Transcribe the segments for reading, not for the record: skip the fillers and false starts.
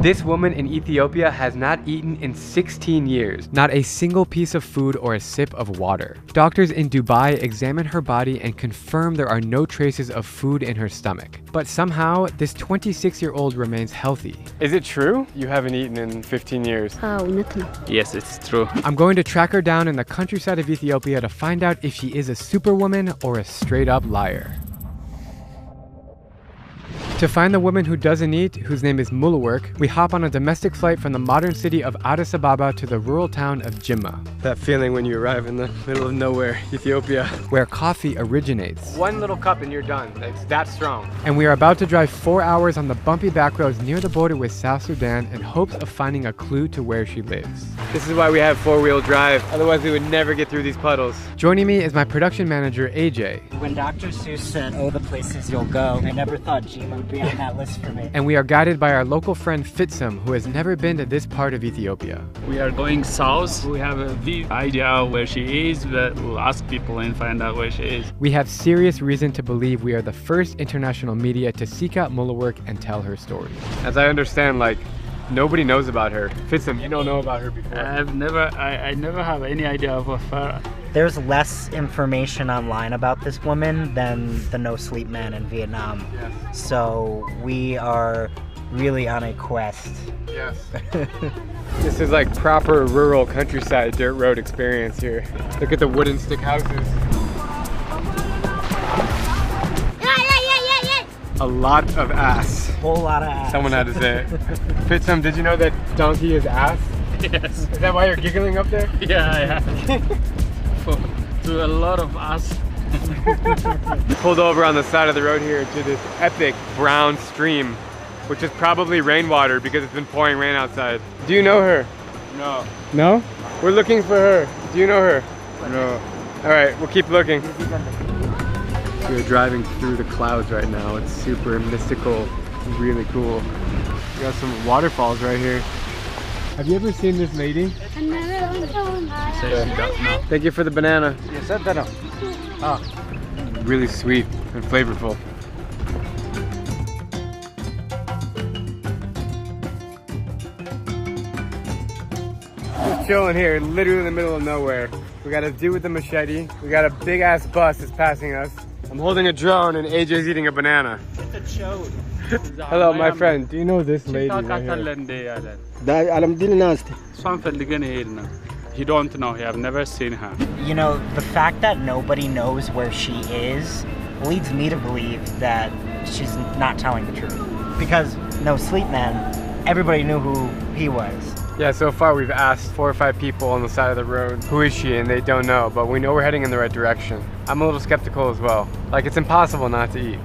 This woman in Ethiopia has not eaten in 16 years, not a single piece of food or a sip of water. Doctors in Dubai examine her body and confirm there are no traces of food in her stomach. But somehow, this 26-year-old remains healthy. Is it true you haven't eaten in 15 years? Yes, it's true. I'm going to track her down in the countryside of Ethiopia to find out if she is a superwoman or a straight-up liar. To find the woman who doesn't eat, whose name is Muluwork, we hop on a domestic flight from the modern city of Addis Ababa to the rural town of Jimma. That feeling when you arrive in the middle of nowhere, Ethiopia, where coffee originates. One little cup and you're done. It's that strong. And we are about to drive 4 hours on the bumpy back roads near the border with South Sudan in hopes of finding a clue to where she lives. This is why we have four-wheel drive, otherwise we would never get through these puddles. Joining me is my production manager, AJ. When Dr. Seuss said, "Oh, the places you'll go," I never thought Jimma would be on that list for me. And we are guided by our local friend Fitsum, who has never been to this part of Ethiopia. We are going south. We have a big idea where she is, but we'll ask people and find out where she is. We have serious reason to believe we are the first international media to seek out Muluwork and tell her story. As I understand, nobody knows about her. Fitsum, you don't know about her before. I never have any idea of her. There's less information online about this woman than the no sleep man in Vietnam. Yes. So we are really on a quest. Yes. This is like proper rural countryside dirt road experience here. Look at the wooden stick houses. A lot of ass. Whole lot of ass. Someone had to say it. Fitsum, did you know that donkey is ass? Yes. Is that why you're giggling up there? Yeah, I have. To a lot of ass. Pulled over on the side of the road here to this epic brown stream, which is probably rainwater because it's been pouring rain outside. Do you know her? No. No? We're looking for her. Do you know her? No. All right, we'll keep looking. We're driving through the clouds right now. It's super mystical, really cool. We got some waterfalls right here. Have you ever seen this lady? Thank you for the banana. Really sweet and flavorful. Just chilling here, literally in the middle of nowhere. We got a dude with a machete. We got a big ass bus that's passing us. I'm holding a drone and AJ's eating a banana. It's a chode. Hello, my friend. Do you know this lady right here? He don't know. He have never seen her. You know, the fact that nobody knows where she is leads me to believe that she's not telling the truth. Because no sleep man, everybody knew who he was. Yeah, so far we've asked 4 or 5 people on the side of the road, who is she, and they don't know, but we know we're heading in the right direction. I'm a little skeptical as well. Like, it's impossible not to eat.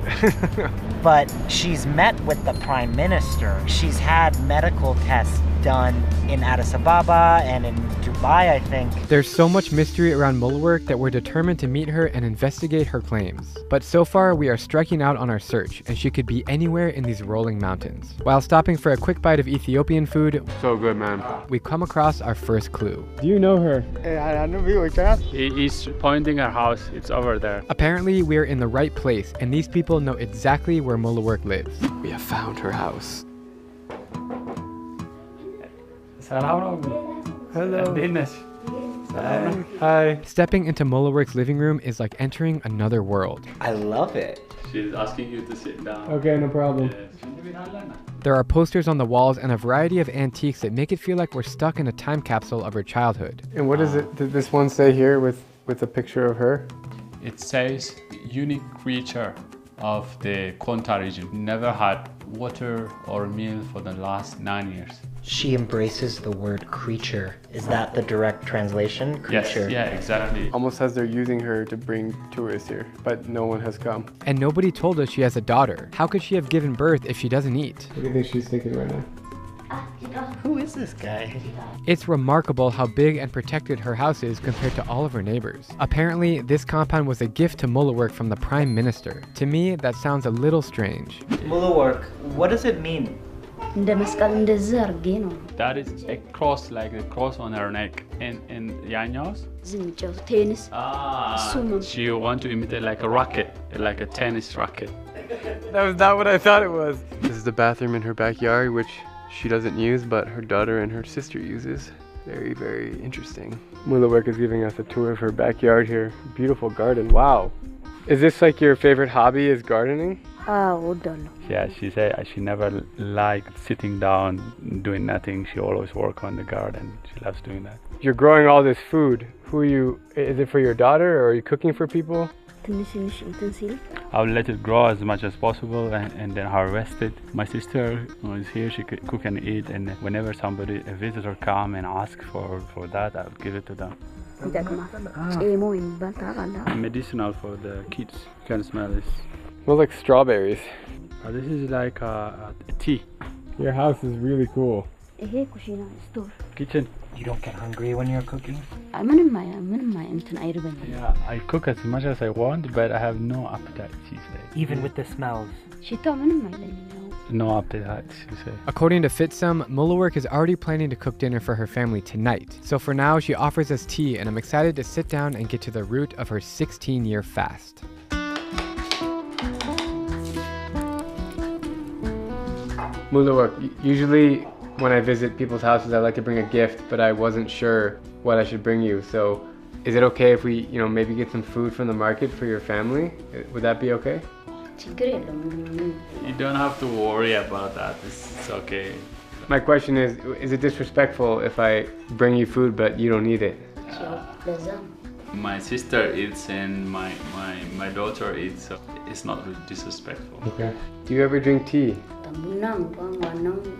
But she's met with the Prime Minister. She's had medical tests done in Addis Ababa and in Dubai, I think. There's so much mystery around Muluwork that we're determined to meet her and investigate her claims. But so far, we are striking out on our search, and she could be anywhere in these rolling mountains. While stopping for a quick bite of Ethiopian food, so good, man, we come across our first clue. Do you know her? He is pointing her house. It's over there. Apparently, we're in the right place, and these people know exactly where Muluwork lives. We have found her house. Hello. Hi. Stepping into Muluwork's living room is like entering another world. I love it. She's asking you to sit down. Okay, no problem. There are posters on the walls and a variety of antiques that make it feel like we're stuck in a time capsule of her childhood. And what is it? Did this one say here with a picture of her? It says, unique creature of the Konta region. Never had water or meal for the last 9 years. She embraces the word creature. Is that the direct translation? Creature. Yes, yeah, exactly. Almost as they're using her to bring tourists here, but no one has come. And nobody told us she has a daughter. How could she have given birth if she doesn't eat? What do you think she's thinking right now? Who is this guy? It's remarkable how big and protected her house is compared to all of her neighbors. Apparently, this compound was a gift to Muluwork from the Prime Minister. To me, that sounds a little strange. Muluwork, what does it mean? That is a cross, like a cross on her neck. And Yanyos? She want to imitate like a racket, like a tennis racket. That was not what I thought it was. This is the bathroom in her backyard, which she doesn't use, but her daughter and her sister uses. Very, very interesting. Muluwork is giving us a tour of her backyard here. Beautiful garden, wow. Is this like your favorite hobby, is gardening? Yeah, she said she never liked sitting down doing nothing. She always work on the garden. She loves doing that. You're growing all this food. Who are you, is it for your daughter or are you cooking for people? I'll let it grow as much as possible and then harvest it. My sister is here, she could cook and eat, and whenever somebody, a visitor come and ask for that, I'll give it to them. Medicinal for the kids. You can smell this. Smells like strawberries. This is like a tea. Your house is really cool. Kitchen. You don't get hungry when you're cooking? Yeah, I cook as much as I want, but I have no appetite, she said. Even with the smells? No appetite, she said. According to Fitsum, Muluwork is already planning to cook dinner for her family tonight. So for now, she offers us tea, and I'm excited to sit down and get to the root of her 16-year fast. Muluwork, usually when I visit people's houses, I like to bring a gift, but I wasn't sure what I should bring you. So is it okay if we, maybe get some food from the market for your family? Would that be okay? You don't have to worry about that. It's okay. My question is it disrespectful if I bring you food but you don't need it? My sister eats and my daughter eats, so it's not really disrespectful. Okay. Do you ever drink tea?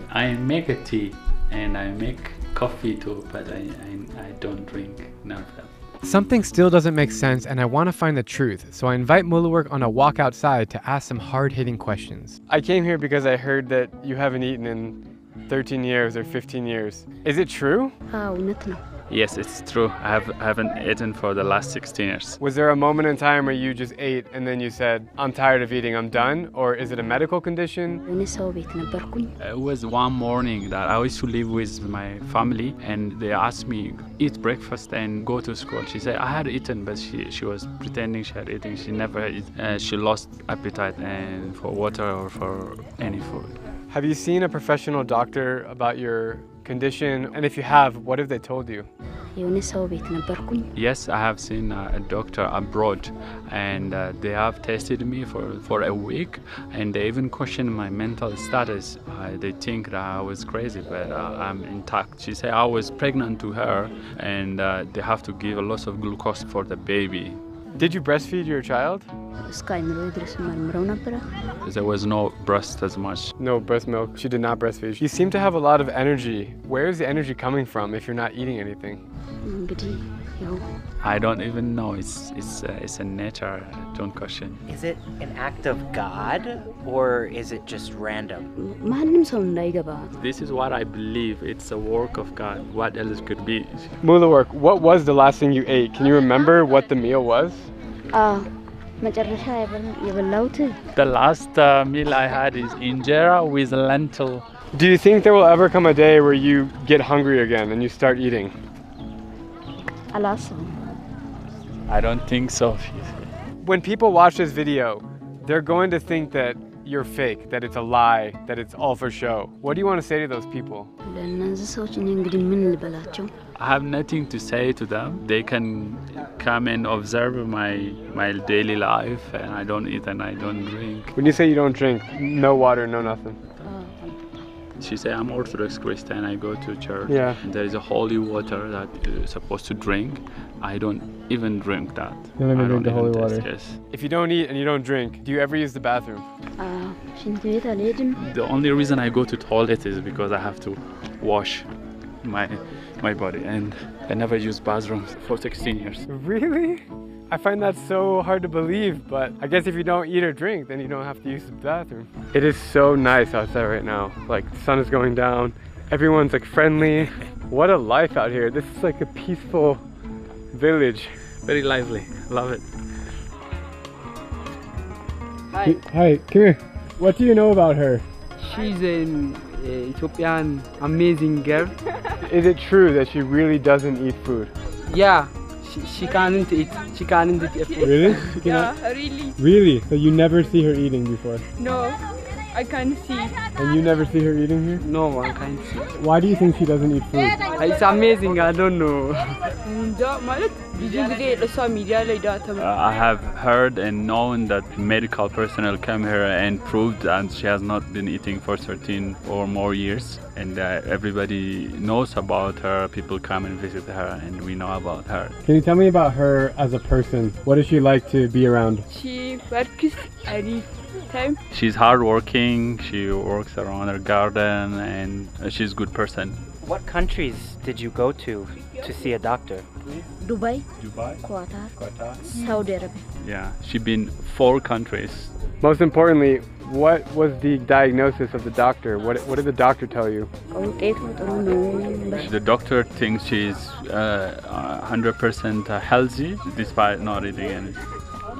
I make a tea and I make coffee too, but I don't drink none of them. Something still doesn't make sense, and I want to find the truth, so I invite Muluwork on a walk outside to ask some hard-hitting questions. I came here because I heard that you haven't eaten in 13 years or 15 years. Is it true? Yes, it's true. I haven't eaten for the last 16 years. Was there a moment in time where you just ate and then you said, I'm tired of eating, I'm done? Or is it a medical condition? It was one morning that I used to live with my family, and they asked me, eat breakfast and go to school. She said, I had eaten, but she was pretending she had eaten. She never ate. She lost appetite and for water or for any food. Have you seen a professional doctor about your condition? And if you have, what have they told you? Yes, I have seen a doctor abroad, and they have tested me for a week, and they even questioned my mental status. They think that I was crazy, but I'm intact. She said I was pregnant to her, and they have to give a lot of glucose for the baby. Did you breastfeed your child? There was no breast as much. No breast milk. She did not breastfeed. You seem to have a lot of energy. Where is the energy coming from if you're not eating anything? I don't even know. It's a nature. Don't question. Is it an act of God, or is it just random? This is what I believe. It's a work of God. What else could be? Muluwork, what was the last thing you ate? Can you remember what the meal was? The last meal I had is ingere with lentil. Do you think there will ever come a day where you get hungry again and you start eating? I don't think so. When people watch this video, they're going to think that you're fake, that it's a lie, that it's all for show. What do you want to say to those people? I have nothing to say to them. They can come and observe my daily life, and I don't eat and I don't drink. When you say you don't drink, no water, no nothing. She said, I'm Orthodox Christian, I go to church. Yeah. And there is a holy water that you're supposed to drink. I don't even drink that. You don't even drink the holy water? Yes. If you don't eat and you don't drink, do you ever use the bathroom? The only reason I go to toilet is because I have to wash my body, and I never use bathrooms for 16 years. Really? I find that so hard to believe, but I guess if you don't eat or drink, then you don't have to use the bathroom. It is so nice outside right now. Like, the sun is going down, everyone's like friendly. What a life out here. This is like a peaceful village. Very lively, love it. Hi, come here. What do you know about her? She's an Ethiopian amazing girl. Is it true that she really doesn't eat food? Yeah, she can't eat. She can't eat food. Really? Yeah, really. Really? So you never see her eating before? No, I can't see. And you never see her eating here? No, I can't see. Why do you think she doesn't eat food? It's amazing, I don't know. I have heard and known that medical personnel come here and proved that she has not been eating for 13 or more years. And everybody knows about her, people come and visit her, and we know about her. Can you tell me about her as a person? What is she like to be around? She works any time. She's hardworking, she works around her garden, and she's a good person. What countries did you go to see a doctor? Dubai, Dubai, Qatar, Saudi Arabia. yeah, she's been 4 countries. Most importantly, what was the diagnosis of the doctor? What did the doctor tell you? The doctor thinks she's 100% healthy despite not eating anything.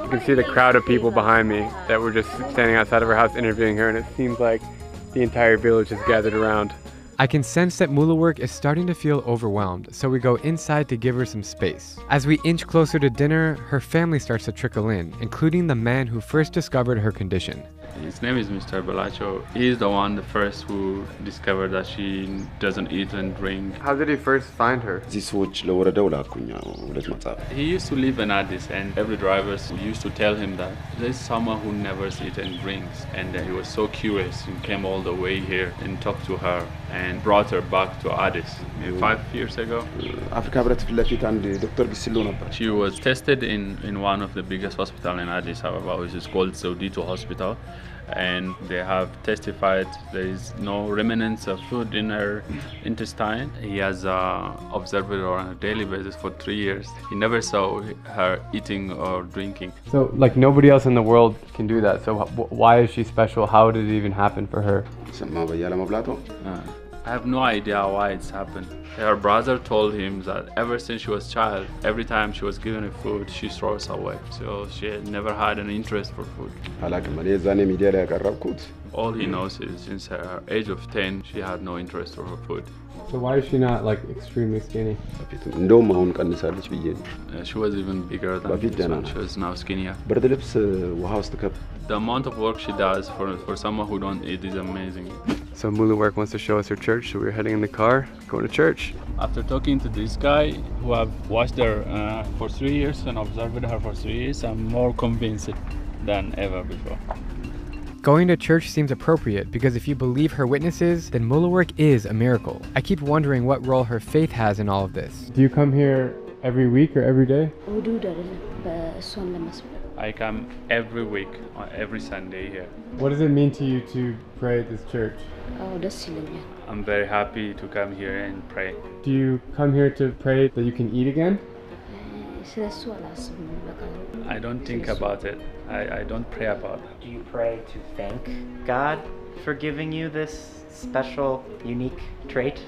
You can see the crowd of people behind me that were just standing outside of her house interviewing her, and it seems like the entire village is gathered around. I can sense that Muluwork is starting to feel overwhelmed, so we go inside to give her some space. As we inch closer to dinner, her family starts to trickle in, including the man who first discovered her condition. His name is Mr. Balacho. He's the one, the first who discovered that she doesn't eat and drink. How did he first find her? He used to live in Addis, and every driver used to tell him that there's someone who never eats and drinks, and he was so curious and came all the way here and talked to her and brought her back to Addis 5 years ago. She was tested in one of the biggest hospitals in Addis Ababa, which is called Zewditu Hospital, and they have testified there is no remnants of food in her intestine. He has observed her on a daily basis for 3 years. He never saw her eating or drinking. So, like, nobody else in the world can do that. So why is she special? How did it even happen for her? I have no idea why it's happened. Her brother told him that ever since she was a child, every time she was given food, she throws away. So she had never had an interest for food. All he knows is since her age of 10, she had no interest for her food. So why is she not, like, extremely skinny? She was even bigger than this one. She was now skinnier. The amount of work she does for someone who don't eat is amazing. So Muluwork wants to show us her church, so we're heading in the car, going to church. After talking to this guy who have watched her for 3 years and observed her for 3 years, I'm more convinced than ever before. Going to church seems appropriate because if you believe her witnesses, then Muluwork is a miracle. I keep wondering what role her faith has in all of this. Do you come here every week or every day? I come every week, every Sunday here. What does it mean to you to pray at this church? I'm very happy to come here and pray. Do you come here to pray that you can eat again? I don't think about it. I don't pray about it. Do you pray to thank God for giving you this special, unique trait?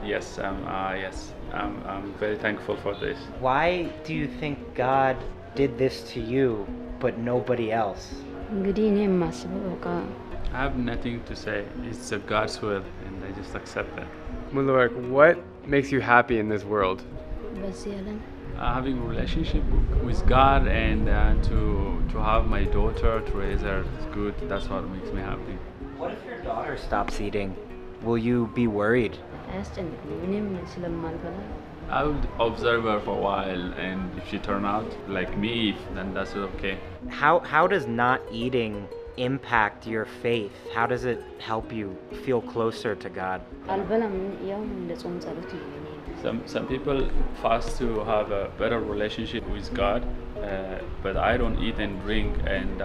Yes, I'm very thankful for this. Why do you think God did this to you, but nobody else? I have nothing to say. It's God's will, and I just accept it. Muluwork, what makes you happy in this world? Having a relationship with God and to have my daughter, to raise her is good. That's what makes me happy. What if your daughter stops eating? Will you be worried? I would observe her for a while, and if she turns out like me, then that's okay. How does not eating impact your faith? How does it help you feel closer to God? Some people fast to have a better relationship with God, but I don't eat and drink, and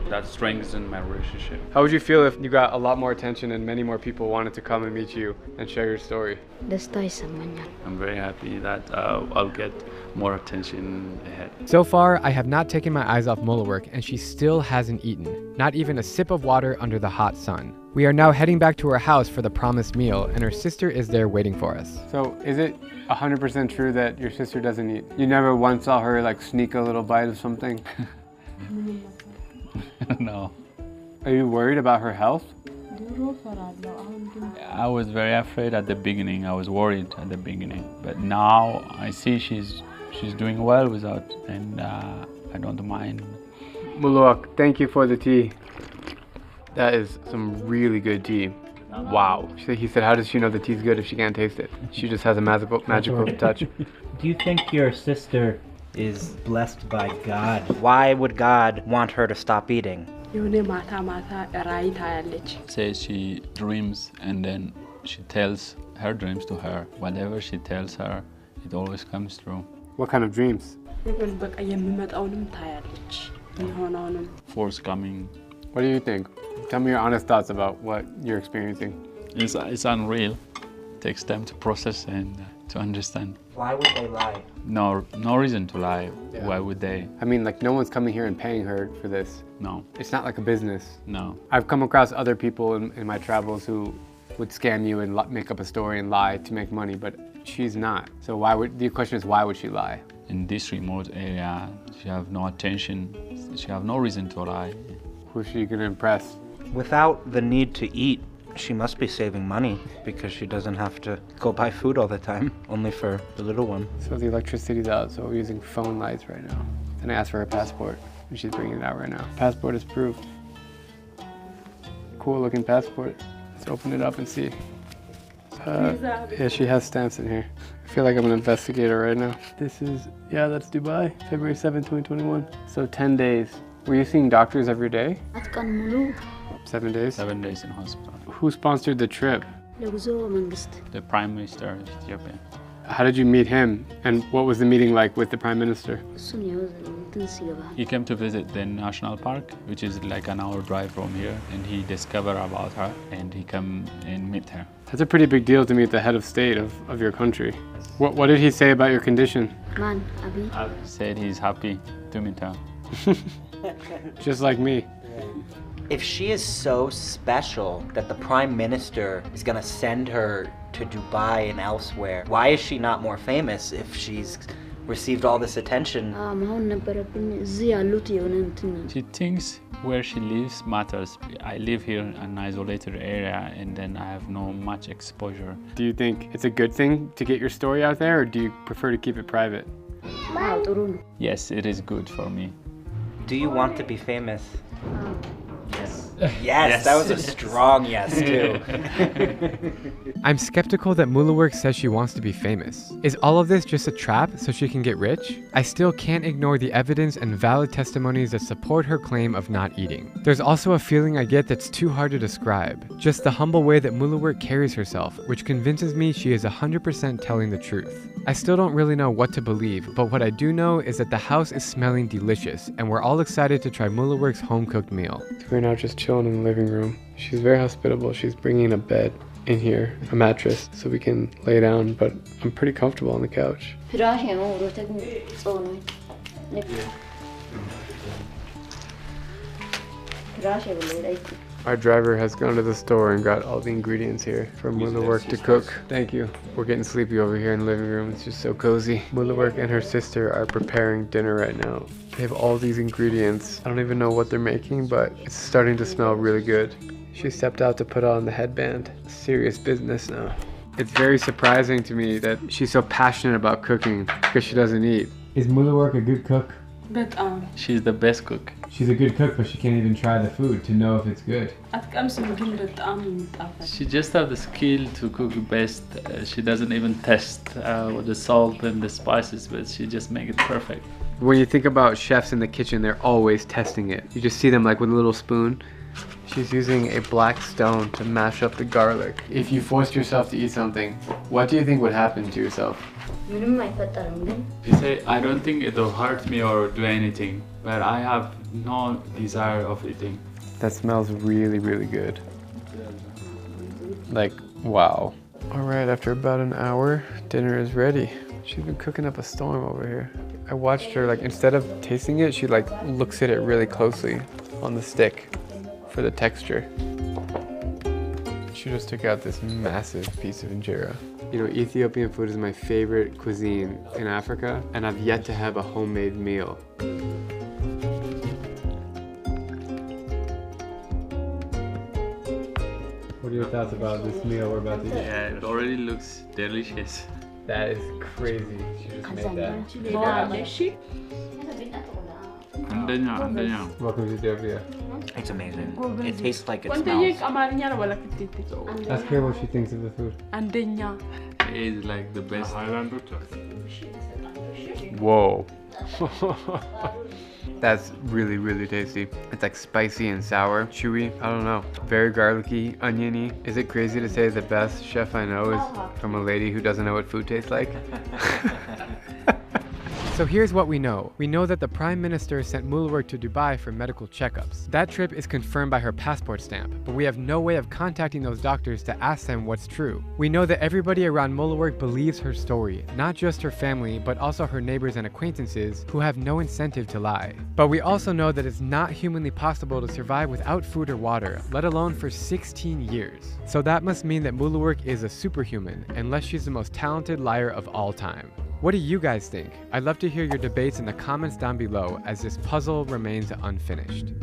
that strengthens my relationship. How would you feel if you got a lot more attention and many more people wanted to come and meet you and share your story? I'm very happy that I'll get more attention ahead. So far, I have not taken my eyes off Muluwork, and she still hasn't eaten, not even a sip of water under the hot sun. We are now heading back to her house for the promised meal, and her sister is there waiting for us. So is it 100% true that your sister doesn't eat? You never once saw her like sneak a little bite of something? No. Are you worried about her health? I was very afraid at the beginning. I was worried at the beginning, but now I see she's doing well without, and I don't mind. Muluwork, thank you for the tea. That is some really good tea. Wow. He said, how does she know the tea's good if she can't taste it? She just has a magical touch. Do you think your sister is blessed by God? Why would God want her to stop eating? Says she dreams and then she tells her dreams to her. Whatever she tells her, it always comes true. What kind of dreams? Force coming. What do you think? Tell me your honest thoughts about what you're experiencing. It's unreal. It takes time to process and to understand. Why would they lie? No reason to lie. Yeah. Why would they? I mean, like, no one's coming here and paying her for this. No. It's not like a business. No. I've come across other people in my travels who would scam you and make up a story and lie to make money, but she's not. So the question is, why would she lie? In this remote area, she have no attention. She have no reason to lie. Who's she gonna impress? Without the need to eat, she must be saving money because she doesn't have to go buy food all the time, only for the little one. So the electricity's out, so we're using phone lights right now. And I asked for her passport, and she's bringing it out right now. Passport is proof. Cool looking passport. Let's open it up and see. Yeah, she has stamps in here. I feel like I'm an investigator right now. This is, yeah, that's Dubai, February 7th, 2021. So 10 days. Were you seeing doctors every day? 7 days? 7 days in hospital. Who sponsored the trip? The Prime Minister of Ethiopia. How did you meet him? And what was the meeting like with the Prime Minister? He came to visit the national park, which is like an hour drive from here, and he discovered about her and he come and meet her. That's a pretty big deal to meet the head of state of your country. What did he say about your condition? Said he's happy to meet her. Just like me. If she is so special that the Prime Minister is gonna send her to Dubai and elsewhere, why is she not more famous if she's received all this attention? She thinks where she lives matters. I live here in an isolated area and then I have no much exposure. Do you think it's a good thing to get your story out there, or do you prefer to keep it private? Yes, it is good for me. Do you want to be famous? Yes, that was a strong yes too. I'm skeptical that Muluwork says she wants to be famous. Is all of this just a trap so she can get rich? I still can't ignore the evidence and valid testimonies that support her claim of not eating. There's also a feeling I get that's too hard to describe. Just the humble way that Muluwork carries herself, which convinces me she is 100% telling the truth. I still don't really know what to believe, but what I do know is that the house is smelling delicious, and we're all excited to try Muluwork's home-cooked meal. We're now just chilling in the living room. She's very hospitable. She's bringing a bed in here, a mattress, so we can lay down, but I'm pretty comfortable on the couch. Our driver has gone to the store and got all the ingredients here for Muluwork to cook. Thank you. We're getting sleepy over here in the living room. It's just so cozy. Muluwork and her sister are preparing dinner right now. They have all these ingredients. I don't even know what they're making, but it's starting to smell really good. She stepped out to put on the headband. Serious business now. It's very surprising to me that she's so passionate about cooking because she doesn't eat. Is Muluwork a good cook? She's the best cook. She's a good cook, but she can't even try the food to know if it's good. She just have the skill to cook best. She doesn't even test with the salt and the spices, but she just make it perfect. When you think about chefs in the kitchen, they're always testing it. You just see them like with a little spoon. She's using a black stone to mash up the garlic. If you forced yourself to eat something, what do you think would happen to yourself? You say, I don't think it will hurt me or do anything, but I have no desire of eating. That smells really, really good. Like, wow. All right, after about an hour, dinner is ready. She's been cooking up a storm over here. I watched her, like, instead of tasting it, she like looks at it really closely on the stick for the texture. She just took out this massive piece of injera. You know, Ethiopian food is my favorite cuisine in Africa, and I've yet to have a homemade meal. What are your thoughts about this meal we're about to eat? Yeah, it already looks delicious. That is crazy. She just made that. Andanya. Welcome to Ethiopia. It's amazing. It tastes like it smells. Ask her what she thinks of the food. It is like the best. Whoa. That's really, really tasty. It's like spicy and sour, chewy, I don't know. Very garlicky, oniony. Is it crazy to say the best chef I know is from a lady who doesn't know what food tastes like? So here's what we know. We know that the Prime Minister sent Muluwork to Dubai for medical checkups. That trip is confirmed by her passport stamp, but we have no way of contacting those doctors to ask them what's true. We know that everybody around Muluwork believes her story, not just her family, but also her neighbors and acquaintances who have no incentive to lie. But we also know that it's not humanly possible to survive without food or water, let alone for 16 years. So that must mean that Muluwork is a superhuman, unless she's the most talented liar of all time. What do you guys think? I'd love to hear your debates in the comments down below as this puzzle remains unfinished.